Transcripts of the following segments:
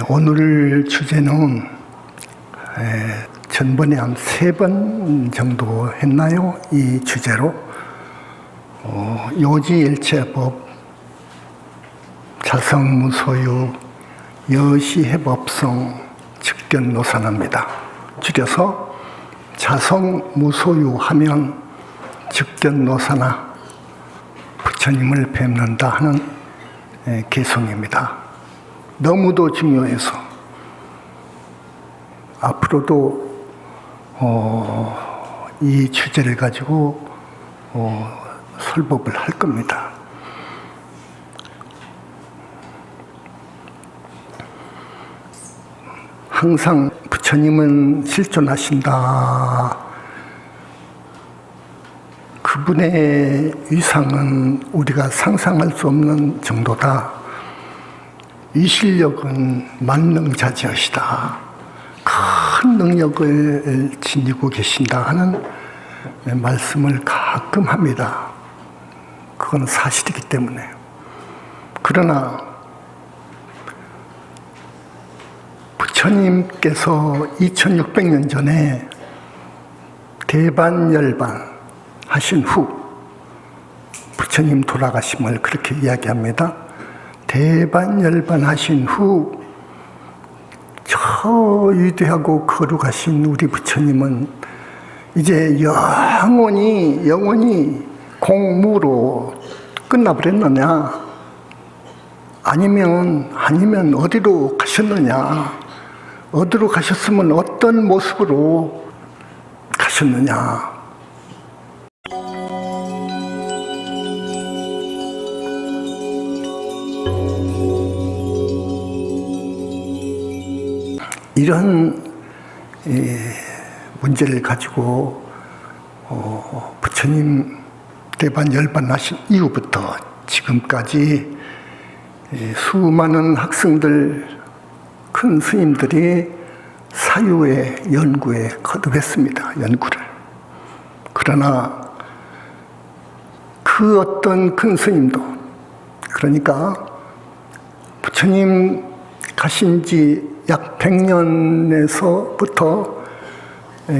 오늘 주제는 전번에 한 3번 정도 했나요? 이 주제로 요지일체법, 자성무소유, 여시해법성, 즉견노산합니다. 줄여서 자성무소유 하면 즉견노산하, 부처님을 뵙는다 하는 개성입니다. 너무도 중요해서 앞으로도 이 주제를 가지고 설법을 할 겁니다. 항상 부처님은 실존하신다. 그분의 위상은 우리가 상상할 수 없는 정도다. 이 실력은 만능자지하시다. 큰 능력을 지니고 계신다 하는 말씀을 가끔 합니다. 그건 사실이기 때문에. 그러나 부처님께서 2600년 전에 대반열반 하신 후 부처님 돌아가심을 그렇게 이야기합니다. 대반열반 하신 후 저 위대하고 거룩하신 우리 부처님은 이제 영원히 공무로 끝나버렸느냐, 아니면 어디로 가셨느냐, 어디로 가셨으면 어떤 모습으로 가셨느냐. 이런 문제를 가지고 부처님 대반열반 하신 이후부터 지금까지 수많은 학생들, 큰 스님들이 사유의 연구에 거듭했습니다. 연구를. 그러나 그 어떤 큰 스님도, 그러니까 부처님 가신 지 약 100년에서부터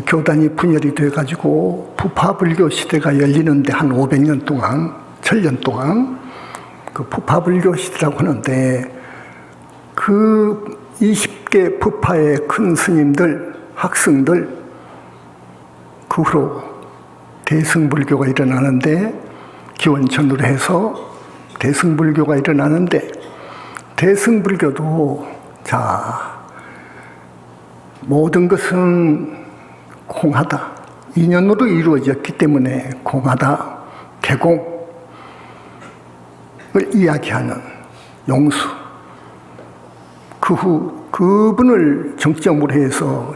교단이 분열이 돼가지고 부파불교 시대가 열리는데 한 500년 동안, 1000년 동안 그 부파불교 시대라고 하는데, 그 20개 부파의 큰 스님들, 학생들, 그 후로 대승불교가 일어나는데, 기원전으로 해서 대승불교가 일어나는데, 대승불교도 모든 것은 공하다. 인연으로 이루어졌기 때문에 공하다. 개공을 이야기하는 용수. 그 후 그분을 정점으로 해서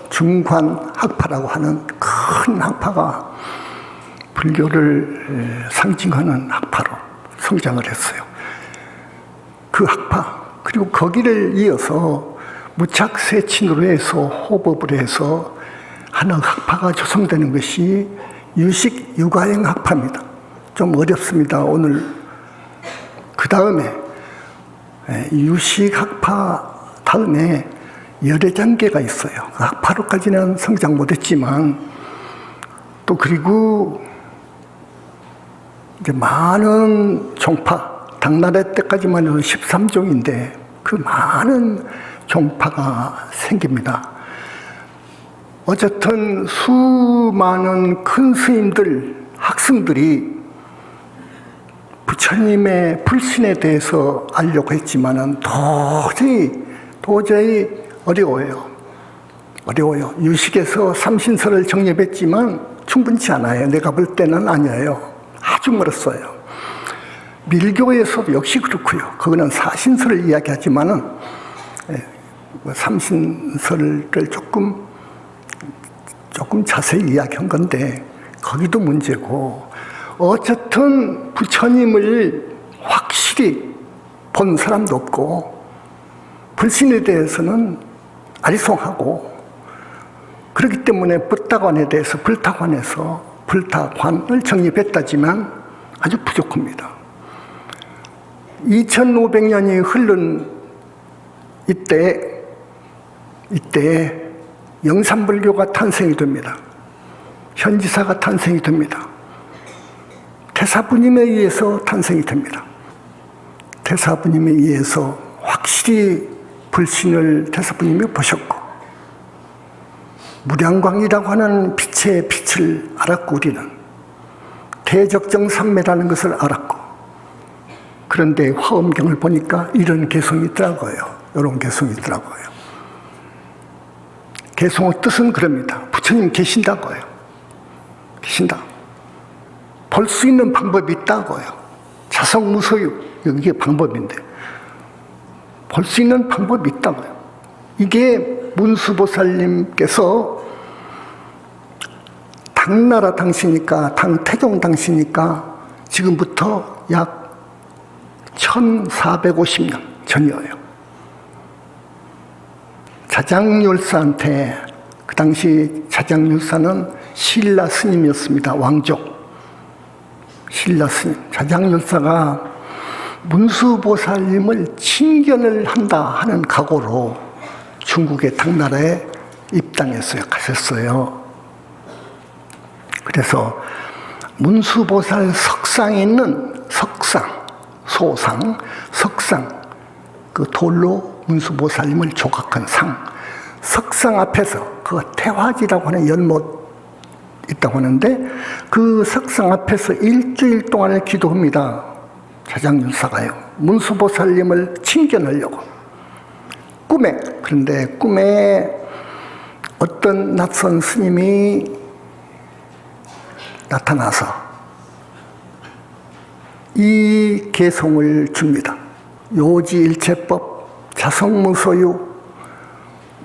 중관학파라고 하는 큰 학파가 불교를 상징하는 학파로 성장을 했어요. 그 학파, 그리고 거기를 이어서 무착세친으로 해서 호법을 해서 하는 학파가 조성되는 것이 유식유가행 학파입니다. 좀 어렵습니다. 오늘 그 다음에 유식학파 다음에 열애 단계가 있어요. 그 학파로까지는 성장 못했지만, 또 그리고 이제 많은 종파, 당나라 때까지만 해도 13종인데 그 많은 종파가 생깁니다. 어쨌든 수많은 큰 스님들, 학생들이 부처님의 불신에 대해서 알려고 했지만은 도저히 어려워요. 유식에서 삼신설을 정립했지만 충분치 않아요. 내가 볼 때는 아니에요. 아주 멀었어요. 밀교에서도 역시 그렇고요. 그거는 사신설을 이야기하지만은 삼신설을 조금 자세히 이야기한 건데, 거기도 문제고, 어쨌든 부처님을 확실히 본 사람도 없고, 불신에 대해서는 아리송하고, 그렇기 때문에 불타관에 대해서 불타관을 정립했다지만 아주 부족합니다. 2500년이 흐른 이때 영산불교가 탄생이 됩니다. 현지사가 탄생이 됩니다. 태사부님에 의해서 탄생이 됩니다. 태사부님에 의해서 확실히 불신을 태사부님이 보셨고, 무량광이라고 하는 빛의 빛을 알았고, 우리는 대적정삼매라는 것을 알았고, 그런데 화엄경을 보니까 이런 개성이 있더라고요. 이런 개성이 있더라고요. 개성의 뜻은 그럽니다. 부처님 계신다고요. 계신다. 볼 수 있는 방법이 있다고요. 자성무소유, 이게 방법인데 볼 수 있는 방법이 있다고요. 이게 문수보살님께서 당나라 당시니까, 당태종 당시니까 지금부터 약 1450년 전이에요. 자장율사한테, 그 당시 자장율사는 신라 스님이었습니다. 왕족 신라 스님. 자장율사가 문수보살님을 친견을 한다 하는 각오로 중국의 당나라에 입당했어요. 가셨어요. 그래서 문수보살 석상에 있는 석상, 그 돌로 문수보살님을 조각한 석상 앞에서, 그 태화지라고 하는 연못 있다고 하는데, 그 석상 앞에서 일주일 동안을 기도합니다. 자장율사가요. 문수보살님을 친견하려고. 그런데 꿈에 어떤 낯선 스님이 나타나서 이 개송을 줍니다. 요지일체법, 자성무소유,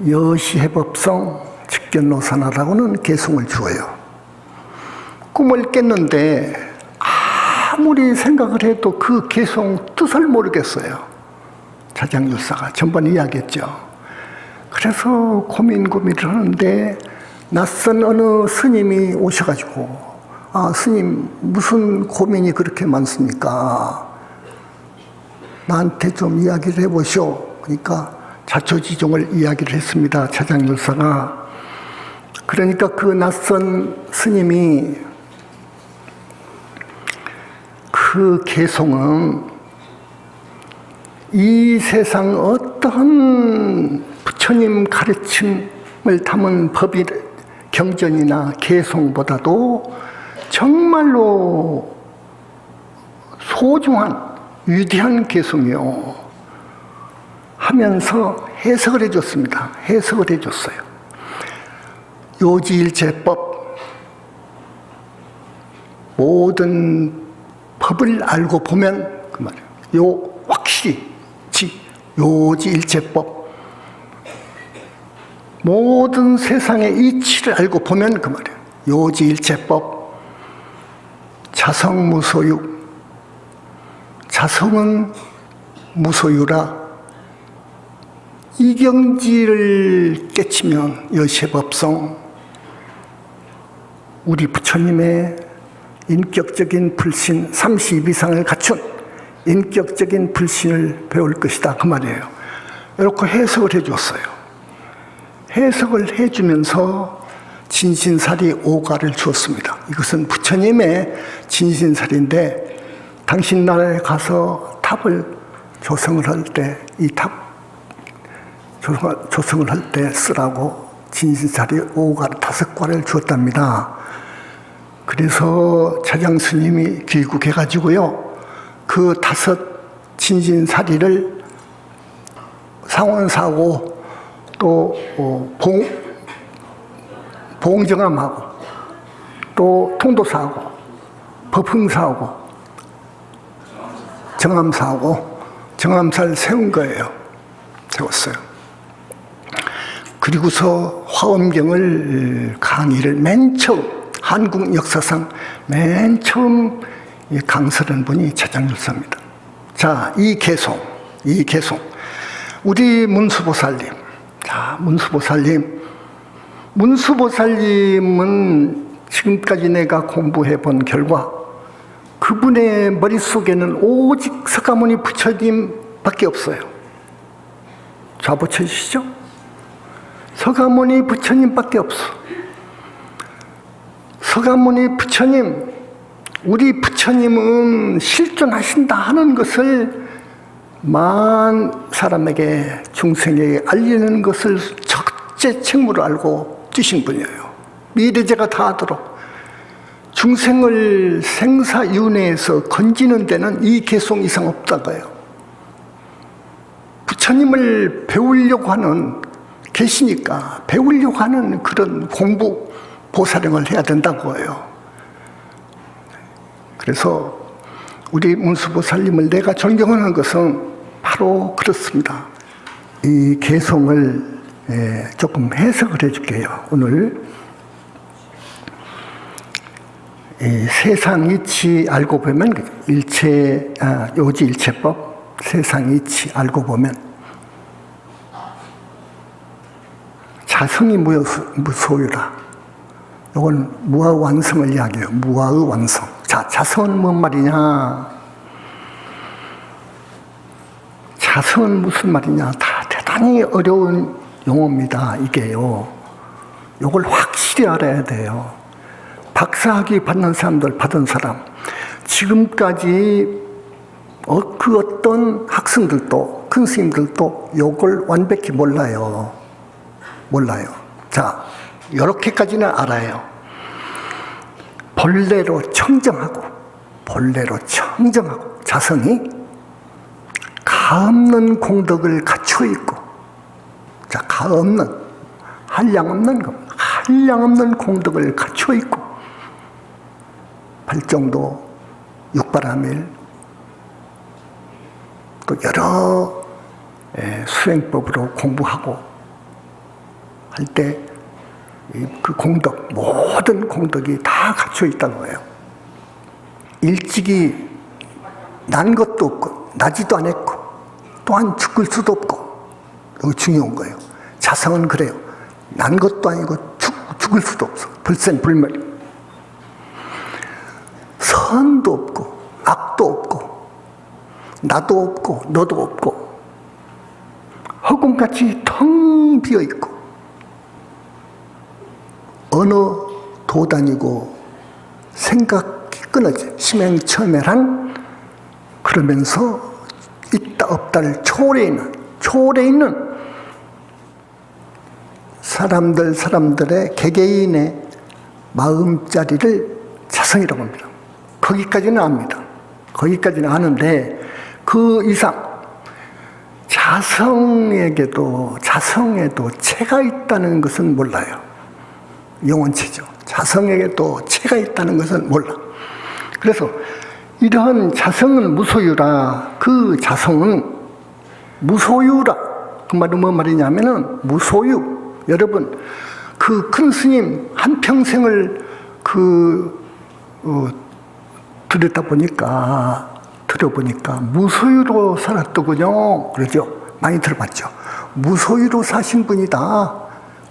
여시해법성, 직견노산하라고는 개송을 주어요. 꿈을 깼는데 아무리 생각을 해도 그 개송 뜻을 모르겠어요. 자장율사가 전번에 이야기했죠. 그래서 고민을 하는데 낯선 어느 스님이 오셔가지고, 스님 무슨 고민이 그렇게 많습니까? 나한테 좀 이야기를 해보시오. 그러니까 자초지종을 이야기를 했습니다. 자장율사가. 그러니까 그 낯선 스님이, 그 개송은 이 세상 어떠한 부처님 가르침을 담은 법이, 경전이나 개송보다도 정말로 소중한 위대한 개송이요 하면서 해석을 해줬습니다. 해석을 해줬어요. 요지일체법, 모든 법을 알고 보면, 그 말이에요. 확실히 요지일체법, 모든 세상의 이치를 알고 보면 그 말이에요. 요지일체법, 자성무소유, 자성은 무소유라. 이경지를 깨치면 여시법성, 우리 부처님의 인격적인 불신, 30 이상을 갖춘 인격적인 불신을 배울 것이다, 그 말이에요. 이렇게 해석을 해줬어요. 해석을 해주면서 진신사리 5가를 주었습니다. 이것은 부처님의 진신사리인데, 당신 나라에 가서 탑을 조성을 할 때, 이 탑 조성을 할 때 쓰라고 진신사리 5가 5과를 주었답니다. 그래서 자장스님이 귀국해가지고요, 그 5 진신사리를 상원사하고 또 봉정암하고 또 통도사하고 법흥사하고 정암사를 세운 거예요. 세웠어요. 그리고서 화엄경을 강의를 맨 처음, 한국 역사상 맨 처음 강설한 분이 자장율사입니다. 자, 이 개송. 우리 문수보살님. 자, 문수보살님은 지금까지 내가 공부해 본 결과, 그분의 머릿속에는 오직 석가모니 부처님 밖에 없어요. 잡아쳐주시죠? 서가모니 부처님밖에 없어. 서가모니 부처님, 우리 부처님은 실존하신다 하는 것을 만 사람에게, 중생에게 알리는 것을 첫째 책무로 알고 주신 분이에요. 미래제가 다하도록 중생을 생사윤회에서 건지는 데는 이 개송 이상 없다고요. 부처님을 배우려고 하는, 계시니까 배우려고 하는 그런 공부, 보살행을 해야 된다고 해요. 그래서 우리 문수보살님을 내가 존경하는 것은 바로 그렇습니다. 이 개송을 조금 해석을 해줄게요. 오늘 이 세상이치 알고 보면 요지일체법 세상이치 알고 보면 자성이 무소유라. 이건 무아 완성을 이야기해요. 무아의 완성. 자, 자성은 뭔 말이냐? 자성은 무슨 말이냐? 다 대단히 어려운 용어입니다. 이게요. 이걸 확실히 알아야 돼요. 박사학위 받는 사람들, 받은 사람, 지금까지 그 어떤 학생들도, 큰 스님들도 이걸 완벽히 몰라요. 자, 이렇게까지는 알아요. 본래로 청정하고 자성이 가없는 공덕을 갖추어 있고, 자, 가없는, 한량없는 겁니다. 한량없는 공덕을 갖추어 있고, 발정도, 육바라밀, 또 여러 수행법으로 공부하고 할 때 그 공덕, 모든 공덕이 다 갖춰 있다는 거예요. 일찍이 난 것도 없고 나지도 않았고 또한 죽을 수도 없고, 이거 중요한 거예요. 자성은 그래요. 난 것도 아니고 죽을 수도 없어. 불생불멸. 선도 없고 악도 없고 나도 없고 너도 없고 허공같이 텅 비어있고 어느 도단이고 생각이 끊어져 심행첨예한, 그러면서 있다 없다를 초월해 있는 사람들의 개개인의 마음자리를 자성이라고 합니다. 거기까지는 압니다. 거기까지는 아는데 그 이상 자성에도 체가 있다는 것은 몰라요. 영원체죠. 자성에게도 체가 있다는 것은 몰라. 그래서 이러한 자성은 무소유라. 그 자성은 무소유라. 그 말은 뭐 말이냐면은 무소유. 여러분, 그 큰 스님 한평생을 들여보니까 무소유로 살았더군요. 그러죠? 많이 들어봤죠? 무소유로 사신 분이다.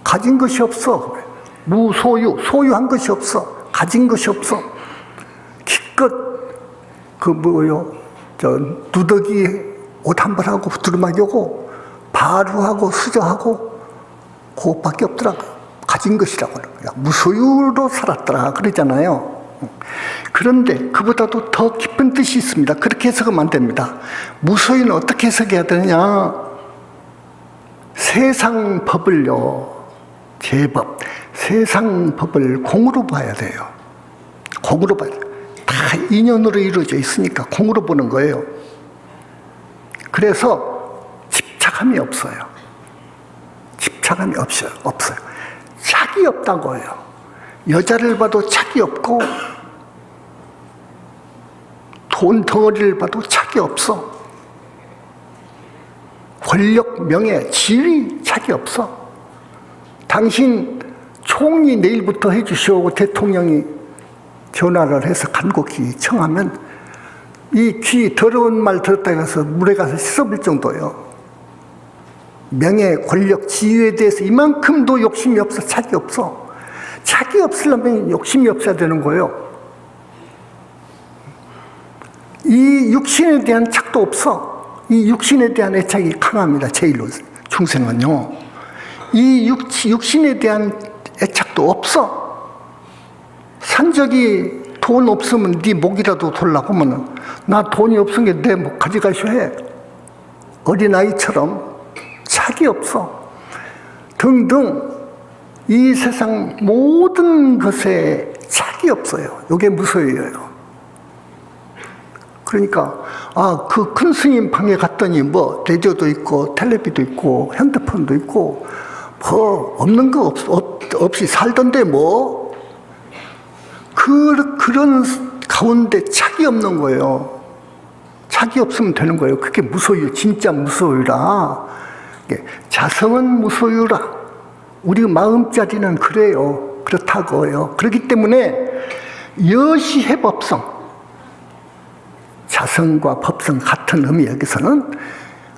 가진 것이 없어. 무소유, 소유한 것이 없어. 가진 것이 없어. 기껏 누더기 옷 한 벌 하고 두루마기 오고 바루하고 수저하고 그것밖에 없더라고. 가진 것이라고. 무소유로 살았더라 그러잖아요. 그런데 그보다도 더 깊은 뜻이 있습니다. 그렇게 해석하면 안 됩니다. 무소유는 어떻게 해석해야 되느냐? 세상 법을요, 제법, 세상 법을 공으로 봐야 돼요. 공으로 봐야 돼요. 다 인연으로 이루어져 있으니까 공으로 보는 거예요. 그래서 집착함이 없어요. 집착함이 없어요. 착이 없다고 해요. 여자를 봐도 착이 없고 돈 덩어리를 봐도 착이 없어. 권력, 명예, 지위 착이 없어. 당신 총리 내일부터 해주시오. 대통령이 전화를 해서 간곡히 청하면 이 귀 더러운 말 들었다 해서 물에 가서 씻어볼 정도예요. 명예, 권력, 지위에 대해서 이만큼도 욕심이 없어. 착이 없어. 착이 없으려면 욕심이 없어야 되는 거예요. 이 육신에 대한 착도 없어. 이 육신에 대한 애착이 강합니다. 제일로 중생은요, 이 육신에 대한 애착도 없어. 산적이 돈 없으면 네 목이라도 돌라보면은 나 돈이 없은 게 내 목 가져가셔 해. 어린아이처럼 착이 없어. 등등 이 세상 모든 것에 착이 없어요. 이게 무서워요. 그러니까 그 큰 스님 방에 갔더니 뭐 라디오도 있고 텔레비도 있고 핸드폰도 있고 뭐 없는 거 없이 살던데 뭐 그런 가운데 착이 없는 거예요. 착이 없으면 되는 거예요. 그게 무소유, 진짜 무소유라. 자성은 무소유라. 우리 마음자리는 그래요. 그렇다고요. 그렇기 때문에 여시해법성, 자성과 법성 같은 의미 여기서는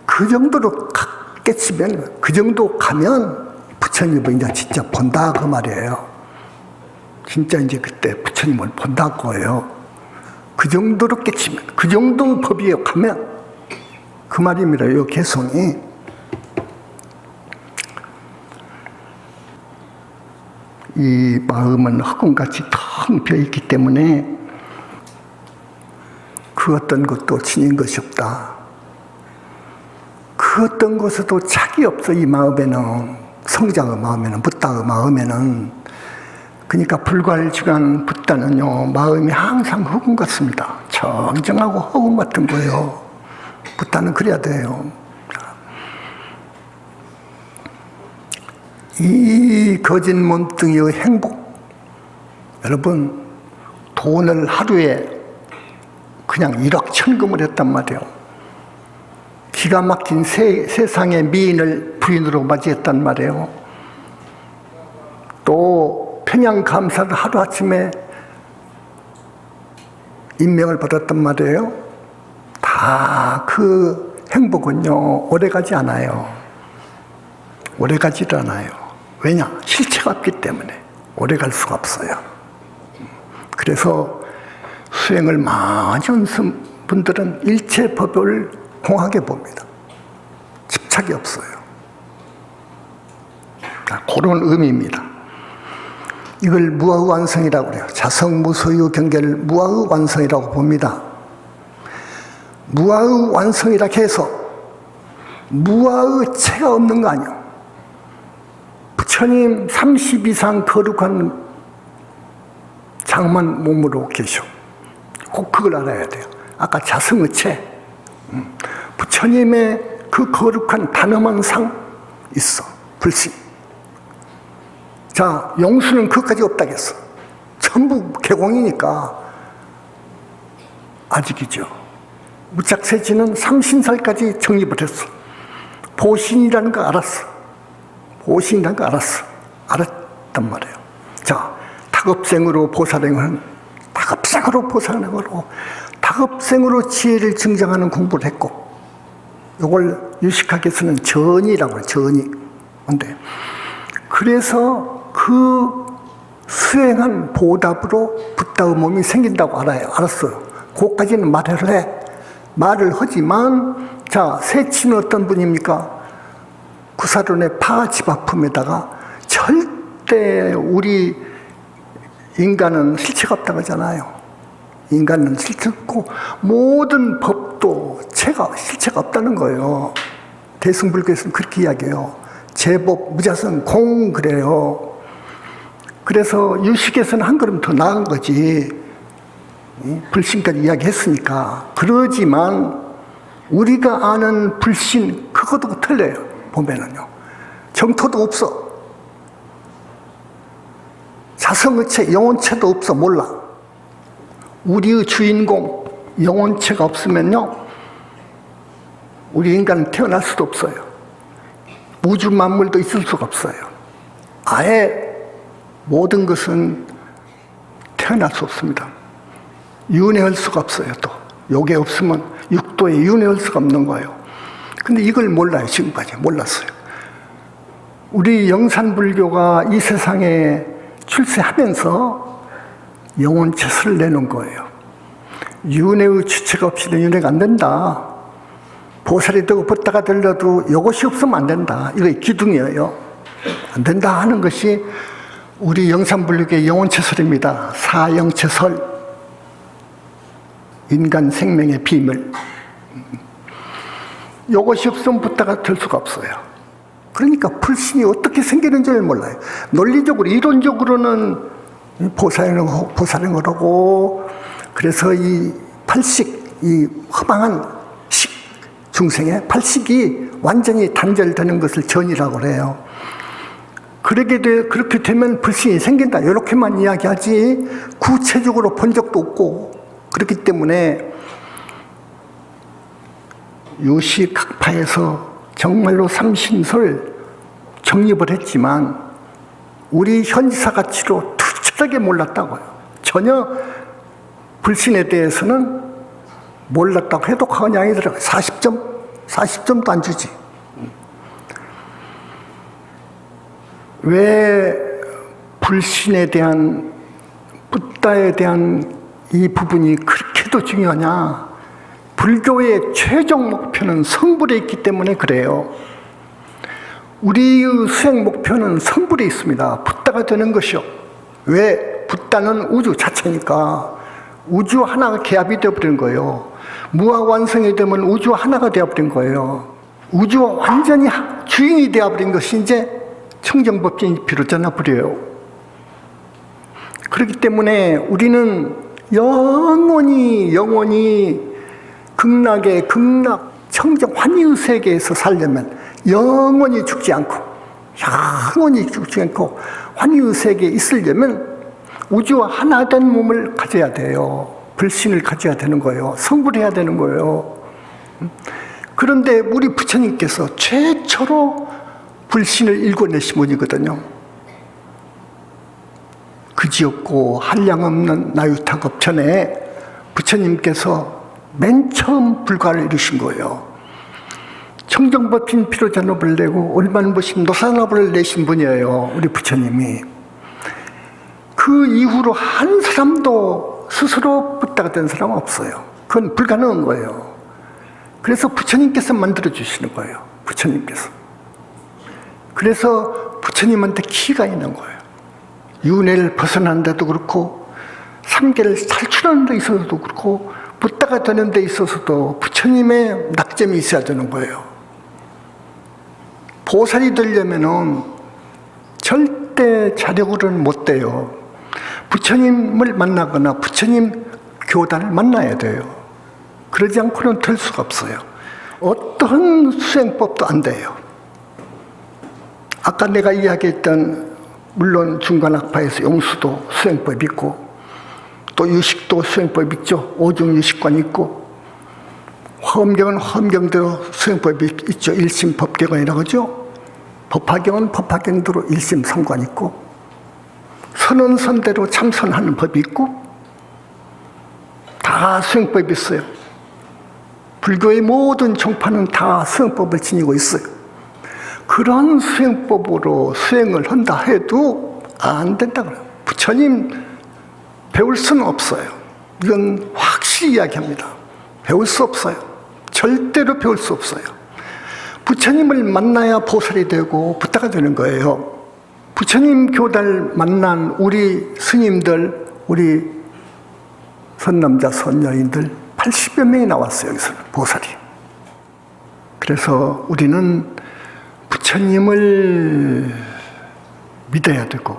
그 정도로 깨치면, 그 정도 가면 부처님을 이제 진짜 본다 그 말이에요. 진짜 이제 그때 부처님을 본다고요. 그 정도로 깨치면, 그 정도 법이에 가면 그 말입니다. 이 개성이. 이 마음은 흑운같이 텅 비어있기 때문에 그 어떤 것도 지닌 것이 없다. 그 어떤 것에도 착이 없어. 이 마음에는, 성자의 마음에는, 붓다의 마음에는. 그러니까 불괄지간 붓다는요, 마음이 항상 흑운 같습니다. 정정하고 흑운 같은 거예요. 붓다는 그래야 돼요. 이 거진 몸뚱이의 행복, 여러분 돈을 하루에 그냥 1억 천금을 했단 말이에요. 기가 막힌 세상의 미인을 부인으로 맞이했단 말이에요. 또 평양 감사를 하루아침에 임명을 받았단 말이에요. 다 그 행복은요 오래가지 않아요. 오래가지도 않아요. 왜냐? 실체가 없기 때문에 오래갈 수가 없어요. 그래서 수행을 많이 하는 분들은 일체 법을 공하게 봅니다. 집착이 없어요. 그런 의미입니다. 이걸 무아의 완성이라고 그래요. 자성무소유 경계를 무아의 완성이라고 봅니다. 무아의 완성이라 해서 무아의 체가 없는 거 아니에요. 부처님 30 이상 거룩한 장만 몸으로 계셔. 꼭 그걸 알아야 돼요. 아까 자성의 체. 부처님의 그 거룩한 단엄한 상 있어. 불신. 자, 용수는 그것까지 없다겠어. 전부 개공이니까 아직이죠. 무짝세지는 삼신살까지 정립을 했어. 보신이라는 거 알았어. 보신이라는 거 알았어. 알았단 말이에요. 자, 다급생으로 보살행을 다급생으로 지혜를 증정하는 공부를 했고, 이걸 유식학에서는 전이라고 해요. 전이. 근데 그래서 그 수행한 보답으로 붓다의 몸이 생긴다고 알았어요. 그것까지는 말을 해. 말을 하지만, 자, 세치는 어떤 분입니까? 구사론의 파집아품에다가 절대 우리 인간은 실체가 없다고 하잖아요. 인간은 실체 없고 모든 법도 실체가 없다는 거예요. 대승불교에서는 그렇게 이야기해요. 제법 무자성 공 그래요. 그래서 유식에서는 한 걸음 더 나은 거지. 불신까지 이야기했으니까. 그러지만 우리가 아는 불신 그것도 틀려요. 보면은요. 정토도 없어. 자성의체, 영혼체도 없어. 몰라. 우리의 주인공 영혼체가 없으면요 우리 인간은 태어날 수도 없어요. 우주 만물도 있을 수가 없어요. 아예 모든 것은 태어날 수 없습니다. 윤회할 수가 없어요. 또 요게 없으면 육도에 윤회할 수가 없는 거예요. 근데 이걸 몰라요. 지금까지 몰랐어요. 우리 영산불교가 이 세상에 출세하면서 영혼체설을 내놓은 거예요. 윤회의 주체가 없이는 윤회가 안 된다. 보살이 되고 붓다가 들려도 이것이 없으면 안 된다. 이거 기둥이에요. 안 된다 하는 것이 우리 영산불교의 영혼체설입니다. 사영체설, 인간 생명의 비밀. 이것이 없으면 붓다가 들 수가 없어요. 그러니까 불신이 어떻게 생기는지를 몰라요. 논리적으로, 이론적으로는 보살행을 하고, 그래서 이 팔식, 이 허망한 중생의 팔식이 완전히 단절되는 것을 전이라고 그래요. 그렇게 되면 불신이 생긴다. 이렇게만 이야기하지 구체적으로 본 적도 없고, 그렇기 때문에 유식학파에서 정말로 삼신설 정립을 했지만 우리 현지사 가치로 투철하게 몰랐다고요. 전혀 불신에 대해서는 몰랐다고 해도 과언이 들어가요. 40점도 안 주지. 왜 불신에 대한, 붓다에 대한 이 부분이 그렇게도 중요하냐? 불교의 최종 목표는 성불에 있기 때문에 그래요. 우리의 수행 목표는 성불에 있습니다. 붓다가 되는 것이요. 왜? 붓다는 우주 자체니까 우주 하나가 개합이 되어버린 거예요. 무아완성이 되면 우주 하나가 되어버린 거예요. 우주와 완전히 주인이 되어버린 것이 이제 청정법진이 비로자나 버려요. 그렇기 때문에 우리는 영원히 극락 청정 환희의 세계에서 살려면 영원히 죽지 않고 환희의 세계에 있으려면 우주와 하나 된 몸을 가져야 돼요. 불신을 가져야 되는 거예요. 성불해야 되는 거예요. 그런데 우리 부처님께서 최초로 불신을 일궈내신 분이거든요. 그지없고 한량없는 나유탁업 전에 부처님께서 맨 처음 불가를 이루신 거예요. 청정법진 피로잔업을 내고 얼만보신 노산업을 내신 분이에요. 우리 부처님이. 그 이후로 한 사람도 스스로 붓다가 된 사람은 없어요. 그건 불가능한 거예요. 그래서 부처님께서 만들어주시는 거예요. 부처님께서. 그래서 부처님한테 기가 있는 거예요. 윤회를 벗어난 데도 그렇고 삼계를 탈출하는 데 있어서도 그렇고 붓다가 되는 데 있어서도 부처님의 낙점이 있어야 되는 거예요. 보살이 되려면은 절대 자력으로는 못 돼요. 부처님을 만나거나 부처님 교단을 만나야 돼요. 그러지 않고는 될 수가 없어요. 어떤 수행법도 안 돼요. 아까 내가 이야기했던, 물론 중간학파에서 용수도 수행법 있고 또 유식도 수행법 있죠. 오중유식관 있고, 화엄경은 화엄경대로 수행법이 있죠. 일심법계관이라고 하죠. 법화경은 법화경대로 일심삼관 있고, 선은 선대로 참선하는 법이 있고, 다 수행법이 있어요. 불교의 모든 종파는 다 수행법을 지니고 있어요. 그런 수행법으로 수행을 한다 해도 안 된다 그래요. 부처님 배울 수는 없어요. 이건 확실히 이야기합니다. 배울 수 없어요. 절대로 배울 수 없어요. 부처님을 만나야 보살이 되고 붓다가 되는 거예요. 부처님 교단을 만난 우리 스님들, 우리 선남자, 선여인들 80여 명이 나왔어요. 여기서는 보살이. 그래서 우리는 부처님을 믿어야 되고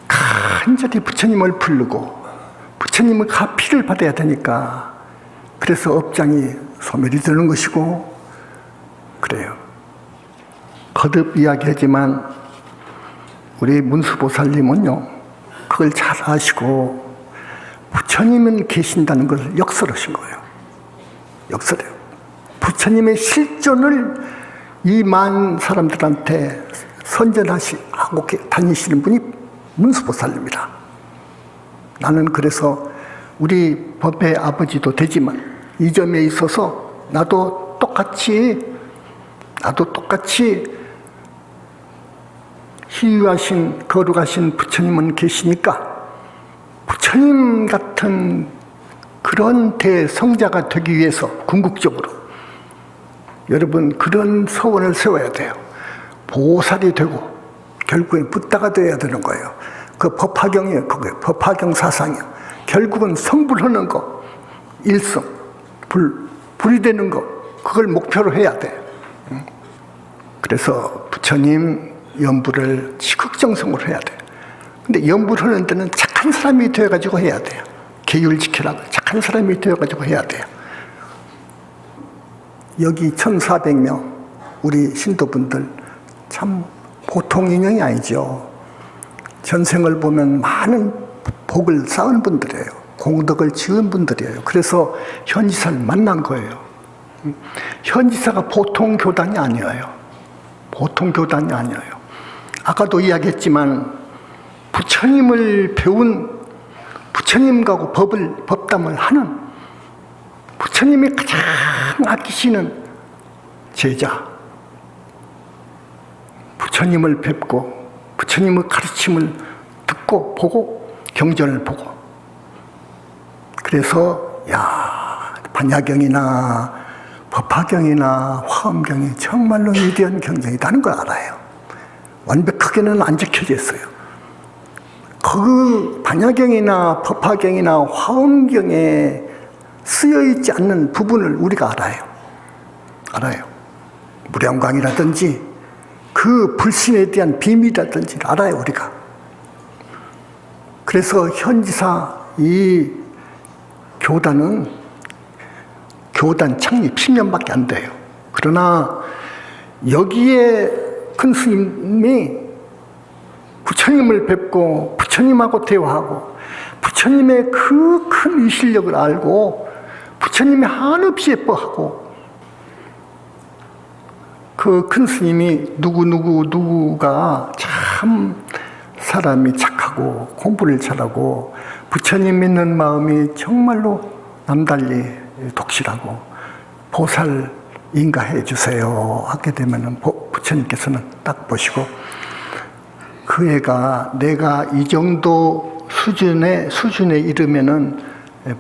간절히 부처님을 부르고 부처님의 가피를 받아야 되니까, 그래서 업장이 소멸이 되는 것이고 그래요. 거듭 이야기하지만 우리 문수보살님은요, 그걸 잘 아시고 부처님은 계신다는 걸 역설하신 거예요. 역설해요. 부처님의 실존을 이 많은 사람들한테 선전하고 다니시는 분이 문수보살입니다. 나는 그래서 우리 법의 아버지도 되지만 이 점에 있어서 나도 똑같이 희유하신 거룩하신 부처님은 계시니까 부처님 같은 그런 대성자가 되기 위해서 궁극적으로 여러분 그런 소원을 세워야 돼요. 보살이 되고 결국엔 붓다가 되어야 되는 거예요. 그 법화경이에요. 그게 법화경 사상이에요. 결국은 성불하는 거, 일성, 불이 되는 거, 그걸 목표로 해야 돼요. 그래서 부처님 연불을 지극정성으로 해야 돼요. 근데 연불 하는 데는 착한 사람이 되어가지고 해야 돼요. 계율 지키라고 착한 사람이 되어가지고 해야 돼요. 여기 1,400명 우리 신도분들 참 보통 인연이 아니죠. 전생을 보면 많은 복을 쌓은 분들이에요. 공덕을 지은 분들이에요. 그래서 현지사를 만난 거예요. 현지사가 보통 교단이 아니에요. 보통 교단이 아니에요. 아까도 이야기했지만 부처님을 배운 부처님하고 법담을 하는 부처님이 가장 아끼시는 제자, 부처님을 뵙고 부처님의 가르침을 듣고 보고 경전을 보고, 그래서 반야경이나 법화경이나 화엄경이 정말로 위대한 경전이라는 걸 알아요. 완벽하게는 안 지켜져 있어요. 그 반야경이나 법화경이나 화엄경에 쓰여있지 않는 부분을 우리가 알아요. 무량광이라든지 그 불신에 대한 비밀이라든지 알아요, 우리가. 그래서 현지사 이 교단은 교단 창립 10년밖에 안 돼요. 그러나 여기에 큰 스님이 부처님을 뵙고 부처님하고 대화하고 부처님의 그 큰 위실력을 알고 부처님이 한없이 예뻐하고, 그 큰 스님이 누구가 참 사람이 착하고 공부를 잘하고 부처님 믿는 마음이 정말로 남달리 독실하고 보살 인가해 주세요 하게 되면은 부처님께서는 딱 보시고, 그 애가 내가 이 정도 수준에 이르면은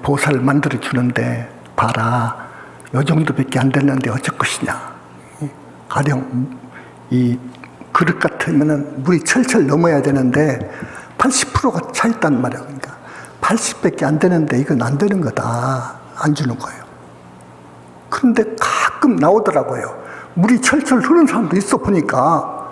보살 만들어 주는데 봐라, 요 정도밖에 안 되는데 어쩔 것이냐. 가령 이 그릇 같으면은 물이 철철 넘어야 되는데 80%가 차 있단 말이야. 그러니까 80밖에 안 되는데 이건 안 되는 거다, 안 주는 거예요. 그런데 가끔 나오더라고요. 물이 철철 흐르는 사람도 있어. 보니까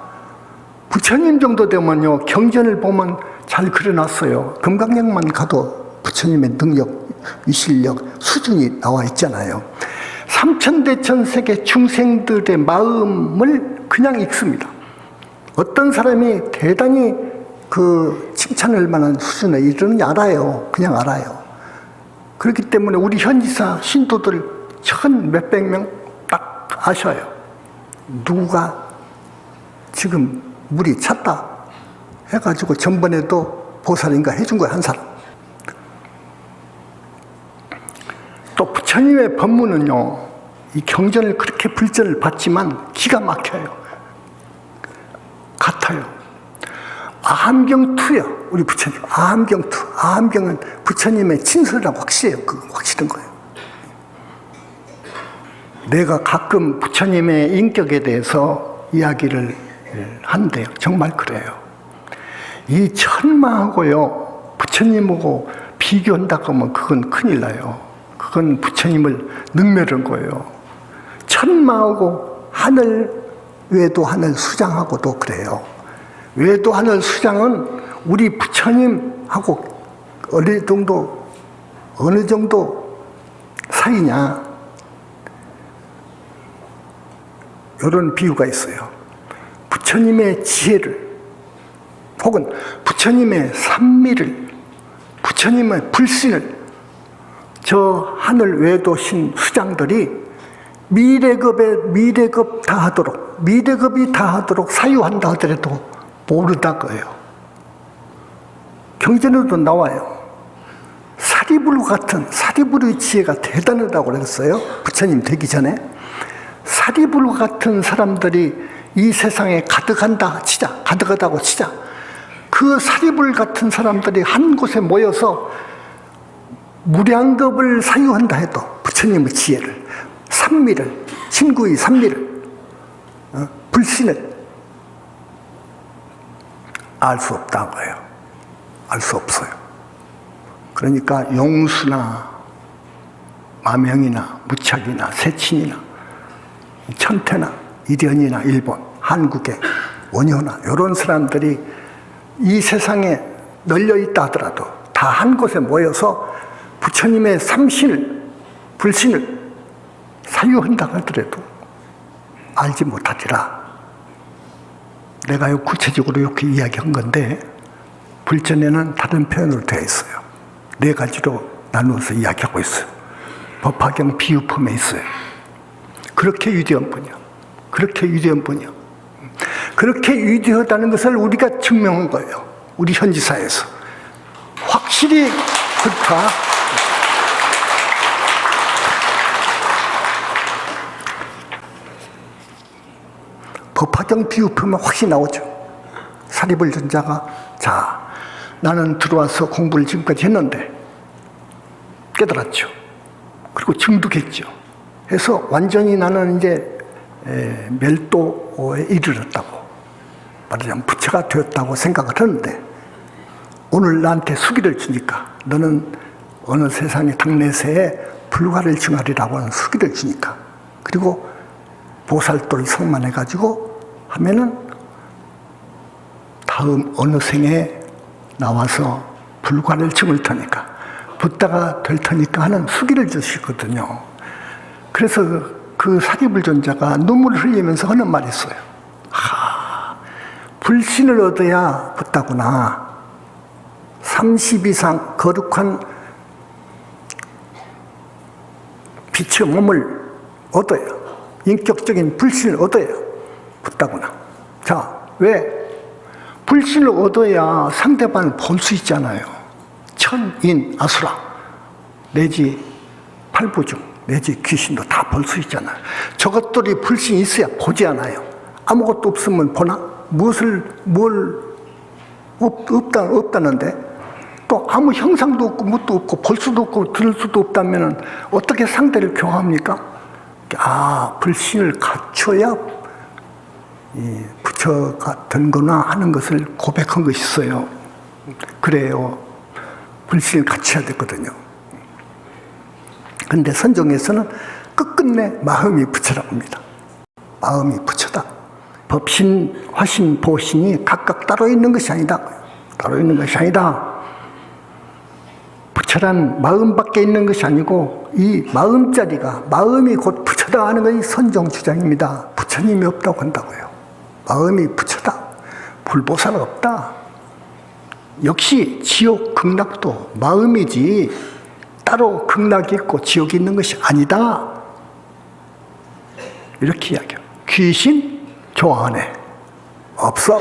부처님 정도 되면요, 경전을 보면 잘 그려놨어요. 금강경만 가도 부처님의 능력, 위실력, 수준이 나와 있잖아요. 삼천대천세계 중생들의 마음을 그냥 읽습니다. 어떤 사람이 대단히 그 칭찬할 만한 수준에 이르는지 알아요. 그냥 알아요. 그렇기 때문에 우리 현지사 신도들 1,000몇백 명 딱 아셔요. 누가 지금 물이 찼다 해가지고 전번에도 보살인가 해준 거예요, 한 사람. 또 부처님의 법문은요, 이 경전을 그렇게 불전을 받지만 기가 막혀요. 같아요. 아함경투요, 우리 부처님. 아함경투. 아함경은 부처님의 진설이라고 확실해요. 그건 확실한 거예요. 내가 가끔 부처님의 인격에 대해서 이야기를 한대요. 정말 그래요. 이 천마하고요, 부처님하고 비교한다고 하면 그건 큰일 나요. 그건 부처님을 능멸한 거예요. 천마하고 하늘, 외도 하늘 수장하고도 그래요. 외도 하늘 수장은 우리 부처님하고 어느 정도 사이냐, 이런 비유가 있어요. 부처님의 지혜를 혹은 부처님의 산미를, 부처님의 불신을 저 하늘 외도신 수장들이 미래급 다하도록, 미래급이 다하도록 사유한다 하더라도 모르다고요. 경전에도 나와요. 사리불의 지혜가 대단하다고 그랬어요. 부처님 되기 전에. 사리불 같은 사람들이 이 세상에 가득하다고 치자. 그 사리불 같은 사람들이 한 곳에 모여서 무량겁을 사유한다 해도 부처님의 지혜를, 산미를, 친구의 산미를, 불신을 알 수 없다는 거예요. 알 수 없어요. 그러니까 용수나 마명이나 무착이나 세친이나 천태나 이련이나 일본, 한국의 원효나 이런 사람들이 이 세상에 널려 있다 하더라도 다 한 곳에 모여서 부처님의 삼신을, 불신을 사유한다고 하더라도 알지 못하리라. 내가 구체적으로 이렇게 이야기한 건데 불전에는 다른 표현으로 되어 있어요. 네 가지로 나누어서 이야기하고 있어요. 법화경 비유품에 있어요. 그렇게 위대한 분이야. 그렇게 위대한 분이야. 그렇게 위대하다는 것을 우리가 증명한 거예요. 우리 현지사에서. 확실히 그렇다. 법화경 비유품에 확실히 나오죠. 사리불 전자가 자, 나는 들어와서 공부를 지금까지 했는데 깨달았죠. 그리고 증득했죠. 해서 완전히 나는 이제 멸도에 이르렀다고, 말하자면 부처가 되었다고 생각을 하는데 오늘 나한테 수기를 주니까 너는 어느 세상의 당내세에 불가를 증하리라고 하는 수기를 주니까, 그리고 보살도를 성만해가지고 하면은 다음 어느 생에 나와서 불가를 증을 테니까, 붓다가 될 테니까 하는 수기를 주시거든요. 그래서 그 사기불존자가 눈물을 흘리면서 하는 말이 있어요. 불신을 얻어야 붓다구나. 30 이상 거룩한 빛의 몸을 얻어야, 인격적인 불신을 얻어야 붓다구나. 자, 왜? 불신을 얻어야 상대방을 볼 수 있잖아요. 천인 아수라 내지 팔부중 내지 귀신도 다 볼 수 있잖아요. 저것들이 불신이 있어야 보지 않아요. 아무것도 없으면 보나? 없다는데 또 아무 형상도 없고 뭣도 없고 볼 수도 없고 들을 수도 없다면 어떻게 상대를 교화합니까? 불신을 갖춰야 이 부처가 된 거나 하는 것을 고백한 것이 있어요. 그래요. 불신을 갖춰야 되거든요. 그런데 선종에서는 끝끝내 마음이 부처라고 합니다. 마음이 부처다. 법신, 화신, 보신이 각각 따로 있는 것이 아니다. 따로 있는 것이 아니다. 부처란 마음 밖에 있는 것이 아니고 이 마음자리가, 마음이 곧 부처다 하는 것이 선종 주장입니다. 부처님이 없다고 한다고요. 마음이 부처다. 불보살은 없다. 역시 지옥, 극락도 마음이지 따로 극락이 있고 지옥이 있는 것이 아니다. 이렇게 이야기해요. 귀신 좋아하네. 없어.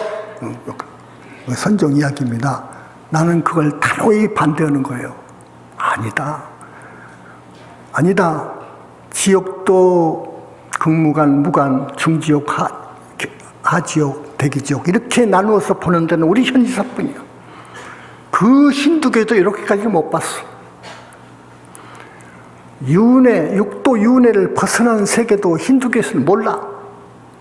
선종 이야기입니다. 나는 그걸 단호히 반대하는 거예요. 아니다. 아니다. 지옥도 극무관, 무관, 중지옥, 하지옥, 대기지옥 이렇게 나누어서 보는 데는 우리 현지사뿐이야. 그 힌두교도 이렇게까지 못 봤어. 윤회, 육도 윤회를 벗어난 세계도 힌두교에서는 몰라.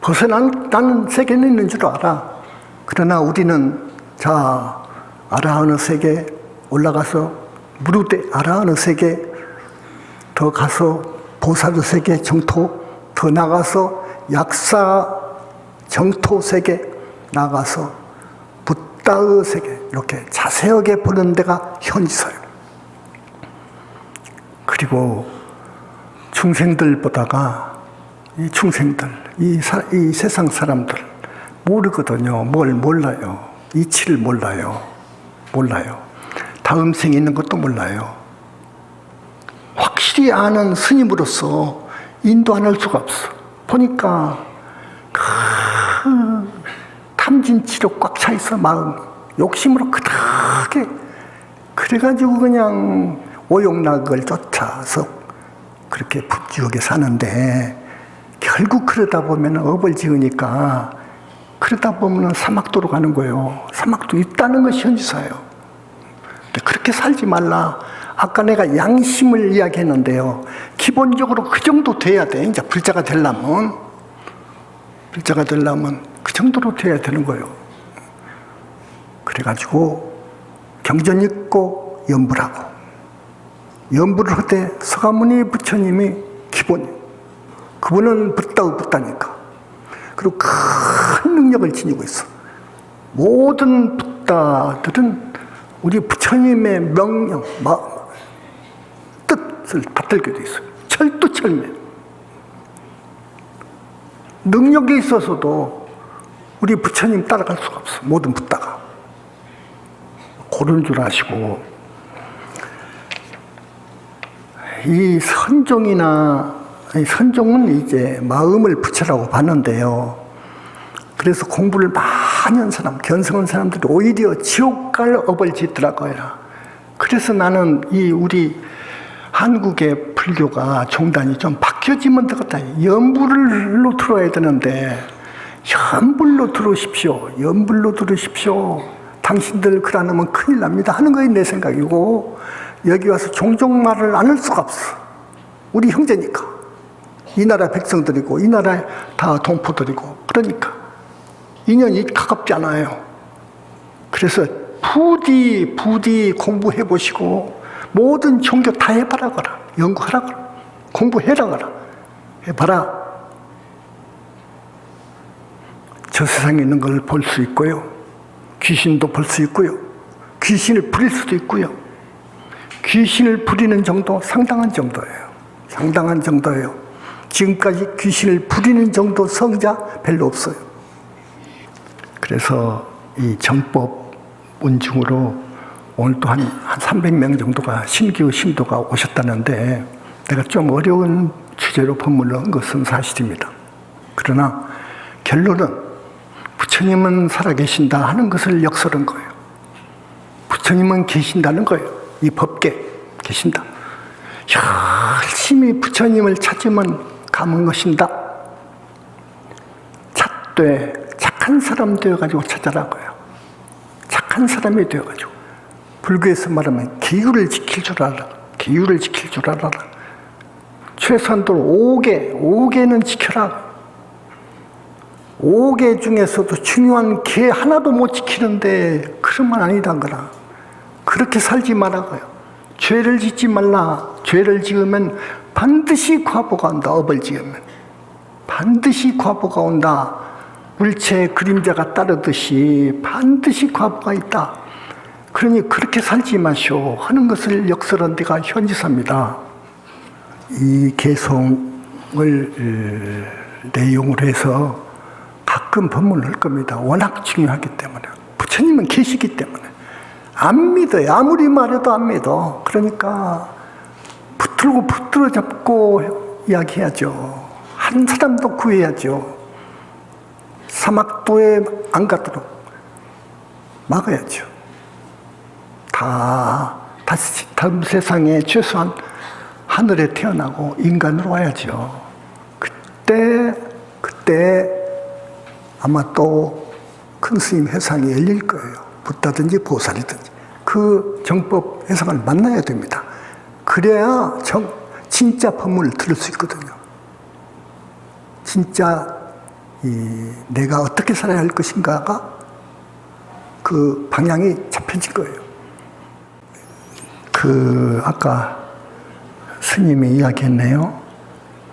벗어난 세계는 있는 줄 알아. 그러나 우리는 자, 아라하나 세계 올라가서 무르대 아라하나 세계 더 가서 보살의 세계 정토 더 나가서 약사 정토 세계 나가서 붓다의 세계 이렇게 자세하게 보는 데가 현지사예요. 그리고 중생들보다가 이 중생들, 이 세상 사람들 모르거든요. 뭘 몰라요. 이치를 몰라요. 다음 생에 있는 것도 몰라요. 확실히 아는 스님으로서 인도 안 할 수가 없어. 보니까 탐진치로 꽉 차 있어. 마음 욕심으로 그렇게 그래가지고 그냥 오욕락을 쫓아서 그렇게 북지옥에 사는데 결국 그러다 보면 업을 지으니까 그러다 보면 사막도로 가는 거예요. 사막도 있다는 것이 현지사예요. 근데 그렇게 살지 말라. 아까 내가 양심을 이야기했는데요. 기본적으로 그 정도 돼야 돼. 이제 불자가 되려면 그 정도로 돼야 되는 거예요. 그래가지고 경전 읽고 연불하고, 연불을 할 때 서가모니 부처님이 기본이에요. 그분은 붓다니까. 그리고 큰 능력을 지니고 있어. 모든 붓다들은 우리 부처님의 명령, 뜻을 받들게 돼 있어요. 철두철미. 능력이 있어서도 우리 부처님 따라갈 수가 없어. 모든 붓다가. 고른 줄 아시고, 이 선종은 이제 마음을 부처라고 봤는데요. 그래서 공부를 많이 한 사람, 견성한 사람들이 오히려 지옥 갈 업을 짓더라고요. 그래서 나는 우리 한국의 불교가 종단이 좀 바뀌어지면 되겠다. 연불로 들어야 되는데, 연불로 들으십시오. 당신들 그러면 큰일 납니다 하는 거예요, 내 생각이고. 여기 와서 종종 말을 안 할 수가 없어. 우리 형제니까. 이 나라 백성들이고 이 나라 다 동포들이고, 그러니까 인연이 가깝지 않아요. 그래서 부디 공부해 보시고 모든 종교 다 해봐라 거라. 연구하라 거라. 공부해라 거라. 해봐라. 저 세상에 있는 걸 볼 수 있고요. 귀신도 볼 수 있고요. 귀신을 부릴 수도 있고요. 귀신을 부리는 정도 상당한 정도예요. 지금까지 귀신을 부리는 정도 성자 별로 없어요. 그래서 이 정법 운중으로 오늘 또 한 300명 정도가 신규 신도가 오셨다는데, 내가 좀 어려운 주제로 법문을 한 것은 사실입니다. 그러나 결론은 부처님은 살아계신다 하는 것을 역설한 거예요. 부처님은 계신다는 거예요. 이 법계 계신다. 열심히 부처님을 찾으면 가는 것인다. 찾되 착한 사람 되어가지고 찾아라고요. 착한 사람이 되어가지고. 불교에서 말하면 기율을 지킬 줄 알아라. 최소한도로 5개는 지켜라. 5개 중에서도 중요한 개 하나도 못 지키는데 그러면 아니단 거라. 그렇게 살지 말라고요. 죄를 짓지 말라. 죄를 지으면 반드시 과보가 온다. 업을 지으면 반드시 과보가 온다. 물체의 그림자가 따르듯이 반드시 과보가 있다. 그러니 그렇게 살지 마시오 하는 것을 역설한 데가 현지사입니다. 이 개송을 내용으로 해서 가끔 법문을 할 겁니다. 워낙 중요하기 때문에. 부처님은 계시기 때문에. 안 믿어요. 아무리 말해도 안 믿어. 그러니까 붙들어 잡고 이야기해야죠. 한 사람도 구해야죠. 사막도에 안 가도록 막아야죠. 다시 다음 세상에 최소한 하늘에 태어나고 인간으로 와야죠. 그때 아마 또 큰 스님 회상이 열릴 거예요. 붓다든지 보살이든지. 그 정법 회상을 만나야 됩니다. 그래야 진짜 법문을 들을 수 있거든요. 진짜 내가 어떻게 살아야 할 것인가가 그 방향이 잡혀진 거예요. 아까 스님이 이야기했네요.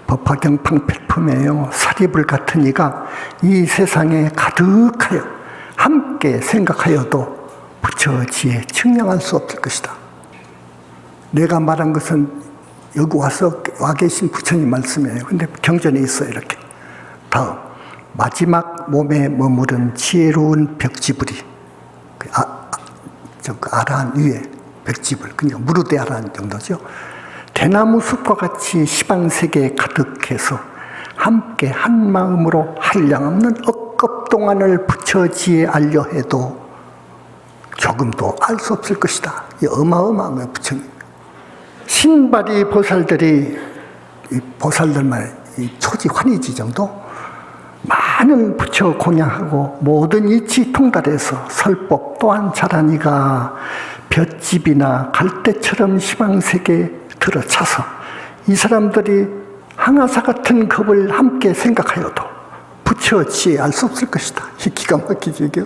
법화경 방필품이에요. 사리불 같은 이가 이 세상에 가득하여 함께 생각하여도 부처지에 측량할 수 없을 것이다. 내가 말한 것은 여기 와 계신 부처님 말씀이에요. 근데 경전에 있어요. 이렇게. 다음, 마지막 몸에 머무른 지혜로운 벽지불이 아라한 위에 벽지불, 그러니까 무르대 아라한 정도죠. 대나무 숲과 같이 시방세계에 가득해서 함께 한 마음으로 한량없는 억겁 동안을 부처지에 알려 해도 조금도 알 수 없을 것이다. 이 어마어마한 거예요, 부처님. 신발이 보살들만 초지 환희지 정도 많은 부처 공양하고 모든 이치 통달해서 설법 또한 잘하니가 볏짚이나 갈대처럼 희망색에 들어차서 이 사람들이 항아사 같은 겁을 함께 생각하여도 부처 어찌 알 수 없을 것이다. 이 기가 막히지 이게.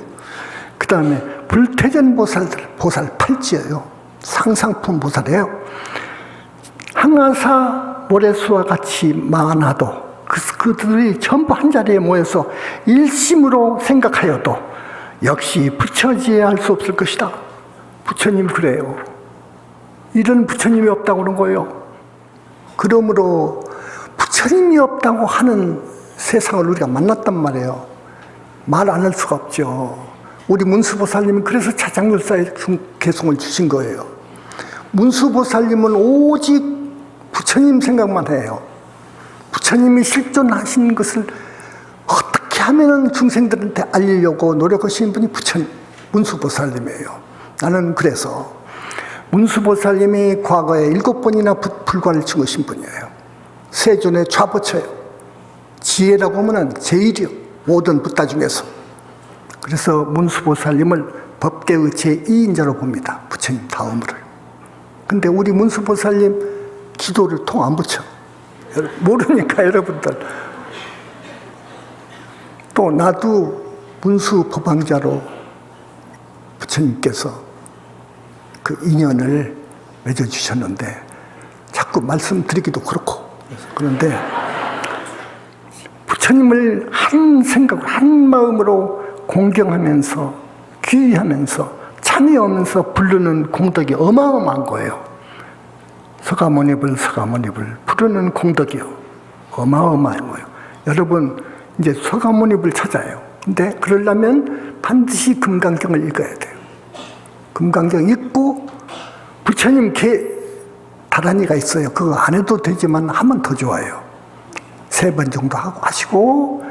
그 다음에 불퇴전 보살들, 보살 팔찌예요. 상상품 보살이에요. 항아사 모래수와 같이 많아도 그들이 전부 한자리에 모여서 일심으로 생각하여도 역시 부처지에 알 수 없을 것이다. 부처님 그래요. 이런 부처님이 없다고 그런 거예요. 그러므로 부처님이 없다고 하는 세상을 우리가 만났단 말이에요. 말 안 할 수가 없죠. 우리 문수보살님은 그래서 자장열사의 개송을 주신 거예요. 문수보살님은 오직 부처님 생각만 해요. 부처님이 실존하신 것을 어떻게 하면 중생들한테 알리려고 노력하시는 분이 부처님, 문수보살님이에요. 나는 그래서 문수보살님이 과거에 7번이나 불과를 증하신 분이에요. 세존의 좌보처예요. 지혜라고 하면 제일이요. 모든 붓다 중에서. 그래서 문수보살님을 법계의 제2인자로 봅니다. 부처님 다음으로. 근데 우리 문수보살님 기도를 통 안 붙여. 모르니까 여러분들. 또 나도 문수법왕자로 부처님께서 그 인연을 맺어주셨는데 자꾸 말씀드리기도 그렇고. 그런데 부처님을 한 생각, 한 마음으로 공경하면서 귀의하면서 참여하면서 부르는 공덕이 어마어마한 거예요. 서가모니불 부르는 공덕이요. 어마어마한 거예요. 여러분 이제 서가모니불 찾아요. 근데 그러려면 반드시 금강경을 읽어야 돼요. 금강경 읽고 부처님 다란이가 있어요. 그거 안 해도 되지만 하면 더 좋아요. 3번 정도 하시고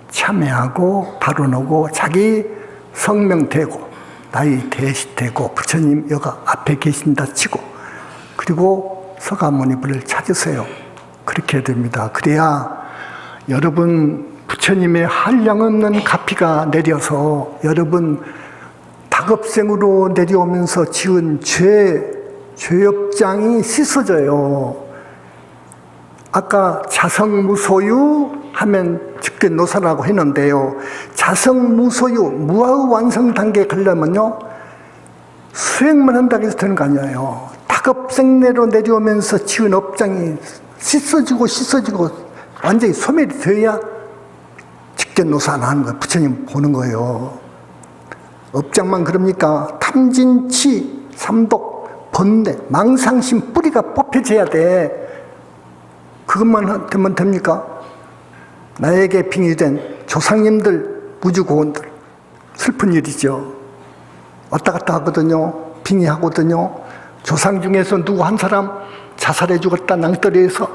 참여하고 발언하고 자기 성명 대고 나이 대고 부처님 여가 앞에 계신다 치고 그리고 서가모니불을 찾으세요. 그렇게 해야 됩니다. 그래야 여러분 부처님의 한량없는 가피가 내려서 여러분 다급생으로 내려오면서 지은 죄업장이 씻어져요. 아까 자성무소유 하면 즉견노사라고 했는데요. 자성무소유, 무아의 완성 단계에 가려면요. 수행만 한다고 해서 되는 거 아니에요. 다급생내로 내려오면서 지은 업장이 씻어지고 완전히 소멸이 되어야 즉견노사를 하는 거예요. 부처님 보는 거예요. 업장만 그럽니까? 탐진치, 삼독, 번뇌, 망상심 뿌리가 뽑혀져야 돼. 그것만 되면 됩니까? 나에게 빙의된 조상님들, 무주고원들 슬픈 일이죠. 왔다 갔다 하거든요. 빙의하거든요. 조상 중에서 누구 한 사람 자살해 죽었다 낭떠러리에서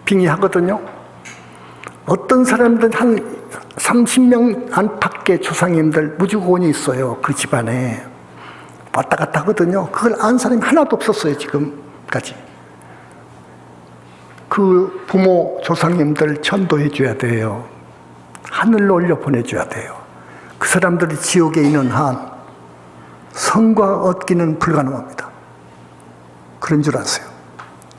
빙의하거든요. 어떤 사람들 한 30명 안팎의 조상님들 무주고원이 있어요. 그 집안에 왔다 갔다 하거든요. 그걸 안 사람이 하나도 없었어요. 지금까지. 그 부모 조상님들 천도해 줘야 돼요. 하늘로 올려 보내줘야 돼요. 그 사람들이 지옥에 있는 한 성과 얻기는 불가능합니다. 그런 줄 아세요.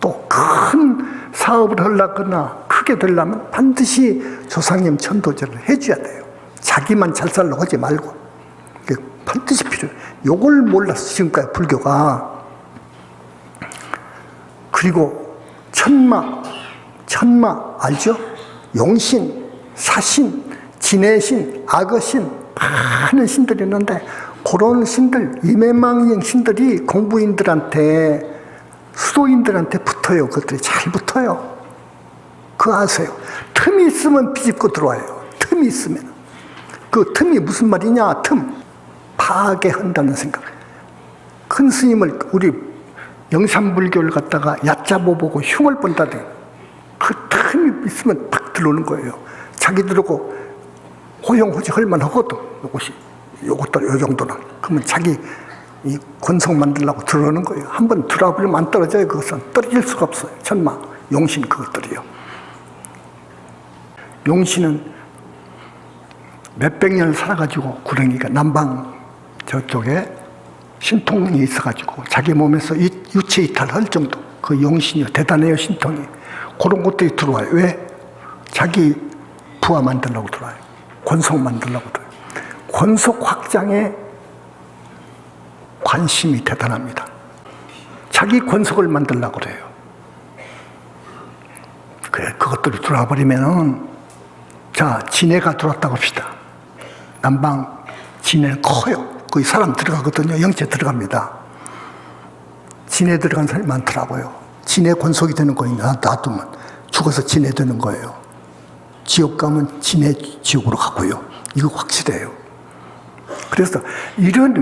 또 큰 사업을 하려거나 크게 되려면 반드시 조상님 천도제를 해줘야 돼요. 자기만 잘 살려고 하지 말고. 이게 반드시 필요해요. 요걸 몰라서 지금까지 불교가. 그리고 천마 알죠? 용신, 사신, 진해신, 악어신 많은 신들이 있는데 그런 신들, 이매망행 신들이 공부인들한테 수도인들한테 붙어요. 그것들이 잘 붙어요. 그거 아세요? 틈이 있으면 비집고 들어와요. 틈이 있으면. 그 틈이 무슨 말이냐? 틈. 파괴한다는 생각. 큰 스님을 우리 영산불교를 갖다가 얕잡아 보고 흉을 본다든 그 틈이 있으면 딱 들어오는 거예요. 자기들하고 호용호지 할만 하거든. 요것도 요 정도는. 그러면 자기 이 권성 만들려고 들어오는 거예요. 한번 들어보면 안 떨어져요. 그것은 떨어질 수가 없어요. 천마, 용신 그것들이요. 용신은 몇백 년을 살아가지고 구렁이가 남방 저쪽에 신통이 있어가지고 자기 몸에서 유체 이탈할 정도 그 용신이요 대단해요. 신통이 그런 것들이 들어와요. 왜? 자기 부하 만들려고 들어와요. 권속 만들려고 들어와요. 권속 확장에 관심이 대단합니다. 자기 권속을 만들려고 그래요. 그래, 그것들이 들어와 버리면은, 자, 진해가 들어왔다고 합시다. 남방 진해는 커요. 거기 사람 들어가거든요. 영체 들어갑니다. 진해 들어간 사람이 많더라고요. 진해 권속이 되는 거예요. 놔두면 죽어서 진해 되는 거예요. 지옥 가면 진해 지옥으로 가고요. 이거 확실해요. 그래서 이런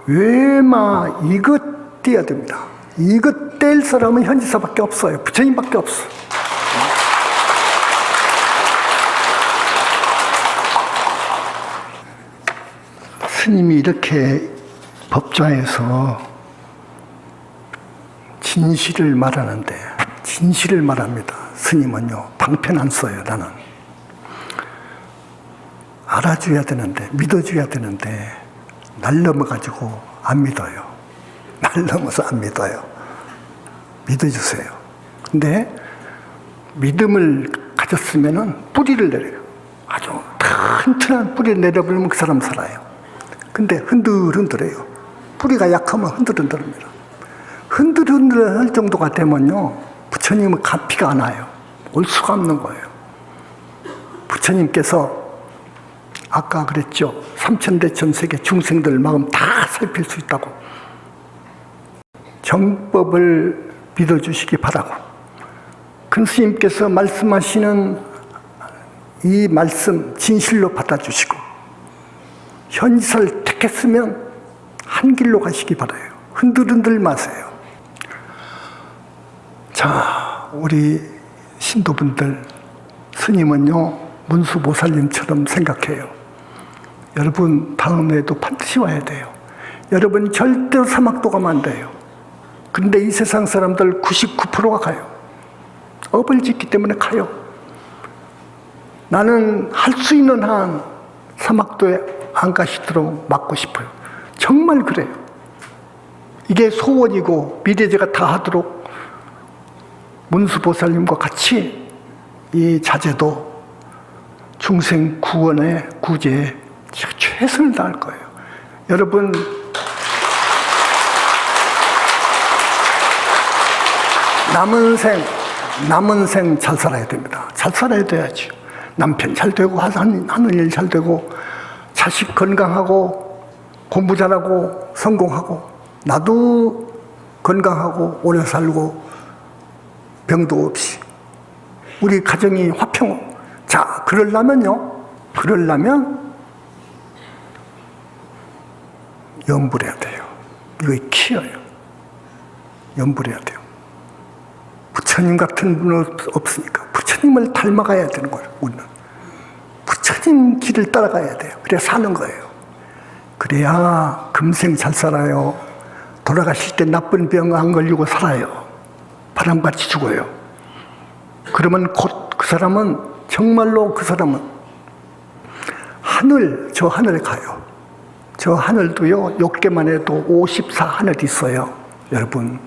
외마 이것 떼야 됩니다. 이것 뗄 사람은 현지사밖에 없어요. 부처님밖에 없어. 스님이 이렇게 법좌에서 진실을 말하는데, 진실을 말합니다. 스님은요, 방편 안 써요. 나는 알아줘야 되는데, 믿어줘야 되는데 날 넘어가지고 안 믿어요. 날 넘어서 안 믿어요. 믿어주세요. 근데 믿음을 가졌으면은 뿌리를 내려요. 아주 튼튼한 뿌리를 내려버리면 그 사람 살아요. 근데 흔들흔들해요. 뿌리가 약하면 흔들흔들합니다. 흔들흔들할 정도가 되면요, 부처님은 가피가 안 와요. 올 수가 없는 거예요. 부처님께서 아까 그랬죠. 삼천대천 세계 중생들 마음 다 살필 수 있다고. 정법을 믿어주시기 바라고. 큰 스님께서 말씀하시는 이 말씀 진실로 받아주시고, 현지사를 택했으면 한 길로 가시기 바라요. 흔들흔들 마세요. 자, 우리 신도분들, 스님은요, 문수보살님처럼 생각해요. 여러분 다음에도 반드시 와야 돼요. 여러분 절대로 사막도 가면 안 돼요. 그런데 이 세상 사람들 99%가 가요. 업을 짓기 때문에 가요. 나는 할 수 있는 한 사막도에 안 가시도록 막고 싶어요. 정말 그래요. 이게 소원이고 미래제가 다 하도록 문수보살님과 같이 이 자제도 중생 구원의 구제에 최선을 다할 거예요. 여러분, 남은 생 잘 살아야 됩니다. 잘 살아야 돼야지. 남편 잘 되고 하는 일 잘 되고 자식 건강하고 공부 잘하고 성공하고 나도 건강하고 오래 살고 병도 없이 우리 가정이 화평. 자, 그러려면 염불해야 돼요. 이거 키워요. 염불해야 돼요. 부처님 같은 분은 없으니까 부처님을 닮아가야 되는 거예요. 우리는 부처님 길을 따라가야 돼요. 그래야 사는 거예요. 그래야 금생 잘 살아요. 돌아가실 때 나쁜 병 안 걸리고 살아요. 바람같이 죽어요. 그러면 곧 그 사람은 정말로 그 사람은 저 하늘에 가요. 저 하늘도요, 욕계만 해도 54하늘이 있어요. 여러분,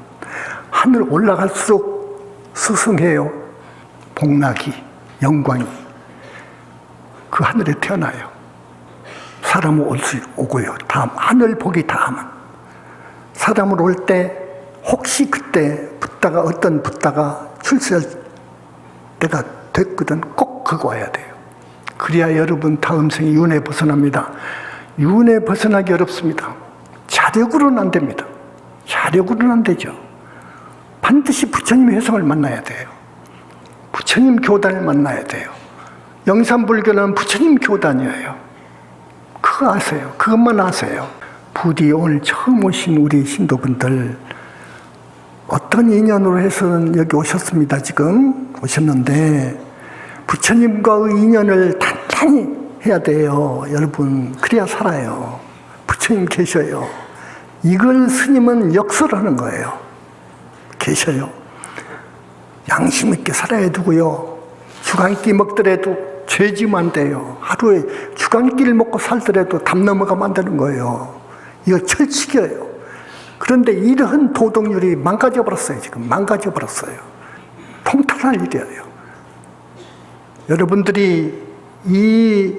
하늘 올라갈수록 스승해요. 복락이, 영광이. 그 하늘에 태어나요. 사람은 오고요. 다음, 하늘 보기 다음은. 사람으로 올 때, 혹시 그때 어떤 붓다가 출세할 때가 됐거든, 꼭 그거 와야 돼요. 그래야 여러분 다음 생에 윤회 벗어납니다. 윤회 벗어나기 어렵습니다. 자력으로는 안 됩니다. 자력으로는 안 되죠. 반드시 부처님의 회성을 만나야 돼요. 부처님 교단을 만나야 돼요. 영산불교는 부처님 교단이에요. 그거 아세요. 그것만 아세요. 부디 오늘 처음 오신 우리 신도분들 어떤 인연으로 해서는 여기 오셨습니다. 지금 오셨는데 부처님과의 인연을 단단히 해야 돼요. 여러분, 그래야 살아요. 부처님 계셔요. 이걸 스님은 역설하는 거예요. 계셔요. 양심 있게 살아야 되고요. 주간끼 먹더라도 죄 지면 안 돼요. 하루에 주간끼를 먹고 살더라도 담 넘어가면 안 되는 거예요. 이거 철칙이에요. 그런데 이러한 도덕률이 망가져버렸어요. 지금 망가져버렸어요. 통탄할 일이에요. 여러분들이 이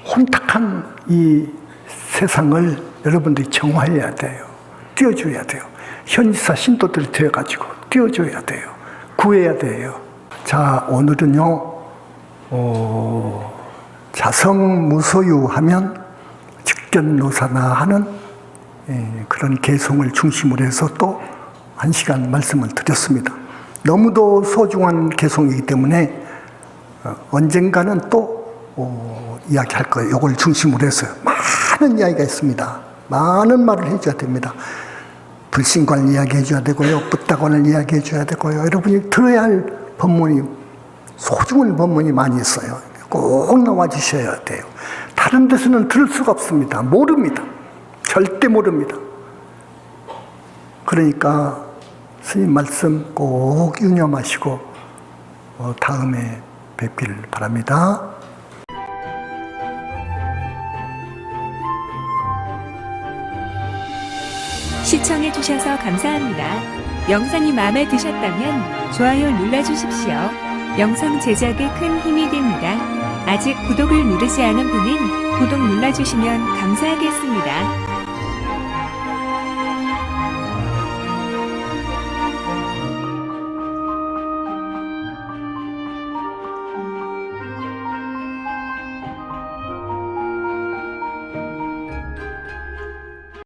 혼탁한 이 세상을 여러분들이 정화해야 돼요. 띄워줘야 돼요. 현지사 신도들이 되어가지고 띄워줘야 돼요. 구해야 돼요. 자, 오늘은요, 자성무소유하면 직견노사나 하는 그런 개송을 중심으로 해서 또 1시간 말씀을 드렸습니다. 너무도 소중한 개송이기 때문에 언젠가는 또 이야기할 거예요. 이걸 중심으로 해서 많은 이야기가 있습니다. 많은 말을 해줘야 됩니다. 불신관을 이야기해줘야 되고요. 붓다관을 이야기해줘야 되고요. 여러분이 들어야 할 법문이, 소중한 법문이 많이 있어요. 꼭 나와주셔야 돼요. 다른 데서는 들을 수가 없습니다. 모릅니다. 절대 모릅니다. 그러니까 스님 말씀 꼭 유념하시고 다음에 뵙기를 바랍니다. 시청해주셔서 감사합니다. 영상이 마음에 드셨다면 좋아요 눌러주십시오. 영상 제작에 큰 힘이 됩니다. 아직 구독을 누르지 않은 분은 구독 눌러주시면 감사하겠습니다.